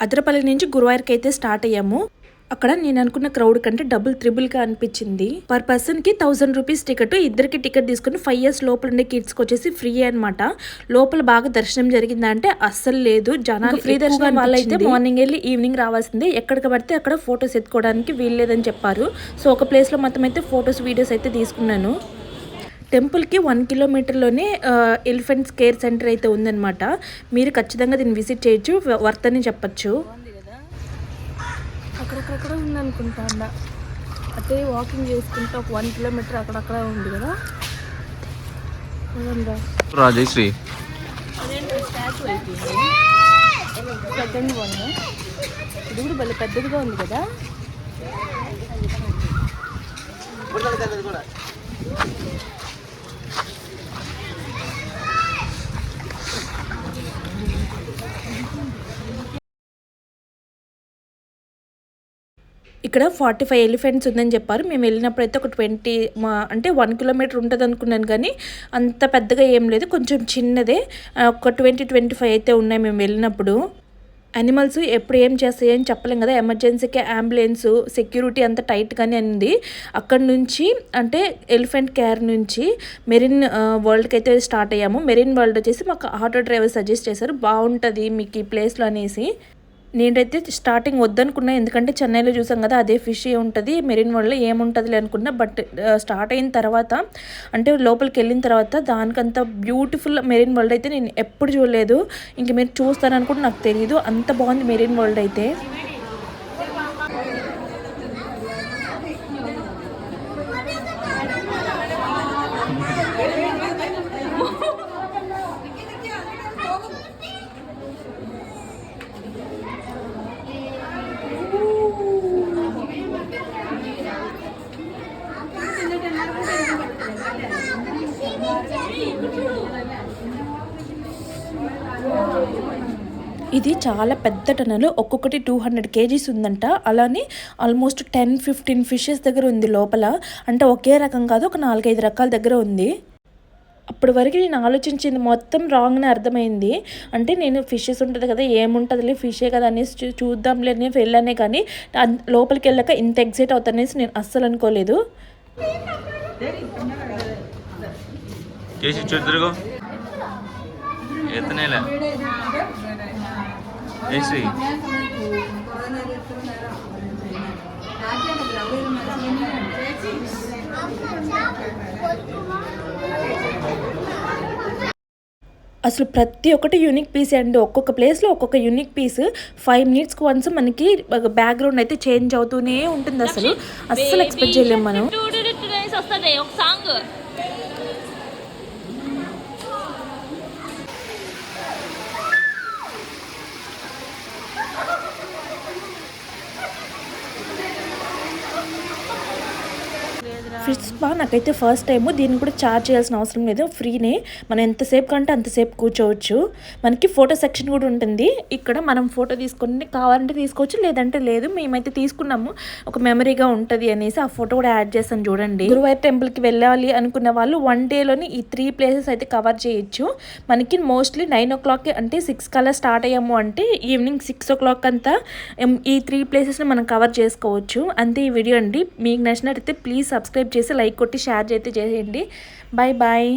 అద్రపల్లి నుంచి గురువాయూర్కి అయితే స్టార్ట్ అయ్యాము. అక్కడ నేను అనుకున్న క్రౌడ్ కంటే డబుల్ త్రిబుల్గా అనిపించింది. పర్ పర్సన్కి 1000 రూపీస్ టికెట్. ఇద్దరికి టికెట్ తీసుకుని 5 years లోపల ఉండే కిడ్స్కి వచ్చేసి ఫ్రీ అనమాట. లోపల బాగా దర్శనం జరిగిందంటే అస్సలు లేదు. జనాలు ఫ్రీ దర్శనం వాళ్ళైతే మార్నింగ్ వెళ్ళి ఈవినింగ్ రావాల్సిందే. ఎక్కడికి పడితే అక్కడ ఫొటోస్ ఎత్తుకోవడానికి వీల్లేదని చెప్పారు. సో ఒక ప్లేస్లో మొత్తం అయితే ఫొటోస్ వీడియోస్ అయితే తీసుకున్నాను. టెంపుల్కి 1 kilometerలోనే ఎలిఫెంట్స్ కేర్ సెంటర్ అయితే ఉందన్నమాట. మీరు ఖచ్చితంగా దీన్ని విజిట్ చేయొచ్చు, వర్త్ అని చెప్పచ్చు. అక్కడక్కడ ఉందనుకుంటా అన్న, అటే వాకింగ్ చేసుకుంటే ఒక 1 kilometer అక్కడక్కడ ఉంది కదా. రాజశ్రీ స్టాచ్యూ అయిపోయింది, పెద్దగా ఉంది. ఇది కూడా భలే పెద్దదిగా ఉంది కదా. ఇక్కడ 45 ఎలిఫెంట్స్ ఉందని చెప్పారు. మేము వెళ్ళినప్పుడు అయితే ఒక 20 అంటే 1 kilometer ఉంటుంది అనుకున్నాను, కానీ అంత పెద్దగా ఏం లేదు, కొంచెం చిన్నదే. ఒక 20-25 అయితే ఉన్నాయి మేము వెళ్ళినప్పుడు. యానిమల్స్ ఎప్పుడు ఏం చేస్తాయి అని చెప్పలేం కదా. ఎమర్జెన్సీకి అంబులెన్స్ సెక్యూరిటీ అంతా టైట్గానే ఉంది. అక్కడ నుంచి అంటే ఎలిఫెంట్ కేర్ నుంచి మెరీన్ వరల్డ్కి అయితే స్టార్ట్ అయ్యాము. మెరీన్ వరల్డ్ వచ్చేసి మాకు ఆటో డ్రైవర్ సజెస్ట్ చేశారు, బాగుంటుంది మీకు ఈ ప్లేస్లో అనేసి. నేనైతే స్టార్టింగ్ వద్దనుకున్నా, ఎందుకంటే చెన్నైలో చూసాం కదా అదే ఫిష్ ఉంటుంది, మెరీన్ వరల్డ్లో ఏముంటుందిలే అనుకున్నా. బట్ స్టార్ట్ అయిన తర్వాత అంటే లోపలికి వెళ్ళిన తర్వాత దానికంత బ్యూటిఫుల్ మెరీన్ వరల్డ్ అయితే నేను ఎప్పుడు చూడలేదు. ఇంక మీరు చూస్తారని కూడా నాకు తెలియదు, అంత బాగుంది మెరీన్ వరల్డ్ అయితే. ఇది చాలా పెద్ద టనల్, ఒక్కొక్కటి 200 kgs ఉందంట. అలానే ఆల్మోస్ట్ 10-15 ఫిషెస్ దగ్గర ఉంది లోపల. అంటే ఒకే రకం కాదు, ఒక 4-5 రకాల దగ్గర ఉంది. అప్పటి వరకు నేను ఆలోచించింది మొత్తం రాంగ్నే అర్థమైంది. అంటే నేను ఫిషెస్ ఉంటుంది కదా, ఏముంటుందిలే ఫిషే కదా అనేసి చూద్దాంలే అని వెళ్ళానే, కానీ లోపలికి వెళ్ళాక ఇంత ఎగ్జైట్ అవుతానేసి నేను అస్సలు అనుకోలేదు. అసలు ప్రతి ఒక్కటి యూనిక్ పీస్ అండి. ఒక్కొక్క ప్లేస్లో ఒక్కొక్క యూనిక్ పీస్. 5 minutes వన్స్ మనకి బ్యాక్గ్రౌండ్ అయితే చేంజ్ అవుతూనే ఉంటుంది. అస్సలు ఎక్స్పెక్ట్ చేయలేము మనం. ఫిష్ స్పా నాకైతే ఫస్ట్ టైము. దీన్ని కూడా ఛార్జ్ చేయాల్సిన అవసరం లేదు, ఫ్రీనే. మనం ఎంతసేపు కంటే అంతసేపు కూర్చోవచ్చు. మనకి ఫోటో సెక్షన్ కూడా ఉంటుంది. ఇక్కడ మనం ఫోటో తీసుకొని కావాలంటే తీసుకోవచ్చు, లేదంటే లేదు. మేమైతే తీసుకున్నాము, ఒక మెమరీగా ఉంటుంది అనేసి. ఆ ఫోటో కూడా యాడ్ చేస్తాను చూడండి. గురువాయూర్ టెంపుల్కి వెళ్ళాలి అనుకున్న వాళ్ళు 1 dayలోని ఈ 3 places అయితే కవర్ చేయొచ్చు. మనకి మోస్ట్లీ 9 o'clock అంటే 6 కల్లా స్టార్ట్ అయ్యాము అంటే ఈవినింగ్ 6 o'clock అంతా ఈ 3 placesని మనం కవర్ చేసుకోవచ్చు. అంతే ఈ వీడియో అండి. మీకు నచ్చినట్టయితే ప్లీజ్ సబ్స్క్రైబ్ చేసి లైక్ కొట్టి షేర్ అయితే చేయండి. Bye bye.